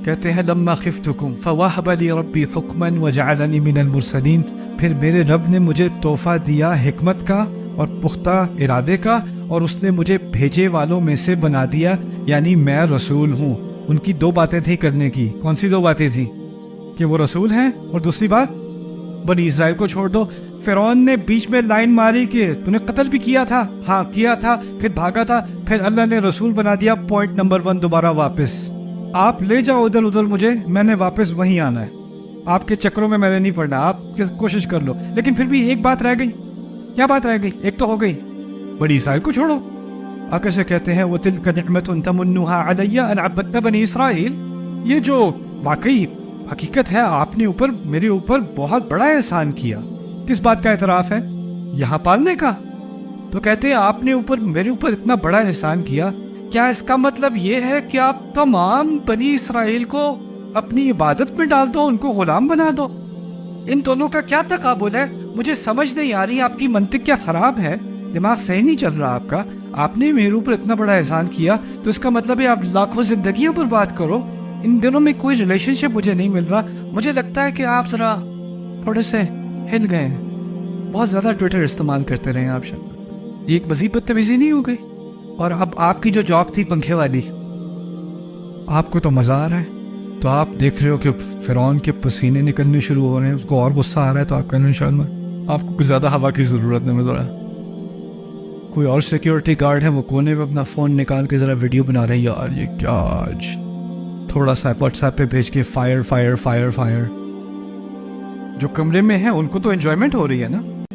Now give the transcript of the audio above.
کہتے ہیں لما خفتکم فوہب لی ربی حکما وجعلنی من المرسلین، پھر میرے رب نے مجھے تحفہ دیا حکمت کا اور پختہ ارادے کا، اور اس نے مجھے بھیجے والوں میں سے بنا دیا، یعنی میں رسول ہوں۔ ان کی دو باتیں تھیں کرنے کی، کون سی دو باتیں تھیں؟ کہ وہ رسول ہیں، اور دوسری بات بنی اسرائیل کو چھوڑ دو۔ فرعون نے بیچ میں لائن ماری کہ تو نے قتل بھی کیا تھا، ہاں کیا تھا، پھر بھاگا تھا، پھر اللہ نے رسول بنا دیا۔ پوائنٹ نمبر 1 دوبارہ واپس، آپ لے جاؤ ادھر ادھر مجھے، میں نے واپس وہیں آنا ہے، آپ کے چکروں میں میں نے نہیں پڑنا، آپ کوشش کر لو۔ لیکن پھر بھی ایک بات رہ گئی۔ کیا بات رہ گئی؟ ایک تو ہو گئی بنی اسرائیل کو چھوڑو۔ آگے سے کہتے ہیں وَتِلْكَ نِعْمَةٌ تَمُنُّهَا عَلَيَّ أَنْ عَبَّدْتَ بَنِي إِسْرَائِيل، یہ جو واقعی حقیقت ہے، آپ نے میرے اوپر بہت بڑا احسان کیا۔ کس بات کا اعتراف ہے؟ یہاں پالنے کا۔ تو کہتے ہیں آپ نے میرے اوپر اتنا بڑا احسان کیا، کیا اس کا مطلب یہ ہے کہ آپ تمام بنی اسرائیل کو اپنی عبادت میں ڈال دو، ان کو غلام بنا دو؟ ان دونوں کا کیا تقابل ہے؟ مجھے سمجھ نہیں آ رہی، آپ کی منطق کیا خراب ہے؟ دماغ صحیح نہیں چل رہا آپ کا۔ آپ نے میرے اوپر اتنا بڑا احسان کیا تو اس کا مطلب ہے آپ لاکھوں زندگیوں پر بات کرو۔ ان دونوں میں کوئی ریلیشن شپ مجھے نہیں مل رہا۔ مجھے لگتا ہے کہ آپ ذرا تھوڑے سے ہل گئے ہیں، بہت زیادہ ٹویٹر استعمال کرتے رہے آپ شاید۔ یہ ایک مزید بدتمیزی نہیں ہو گئی؟ اور اب آپ کی جو جاب تھی پنکھے والی، آپ کو تو مزہ آ رہا ہے، تو آپ دیکھ رہے ہو کہ فرعون کے پسینے نکلنے شروع ہو رہے ہیں، اس کو اور غصہ آ رہا ہے، تو آپ کہنا انشاءاللہ آپ کو کچھ زیادہ ہوا کی ضرورت نہیں ذرا۔ کوئی اور سیکیورٹی گارڈ ہے، وہ کونے میں اپنا فون نکال کے ذرا ویڈیو بنا رہے ہیں، یار یہ کیا آج تھوڑا سا واٹس ایپ پہ بھیج کے فائر فائر فائر فائر۔ جو کمرے میں ہیں ان کو تو انجوائمنٹ ہو رہی ہے نا،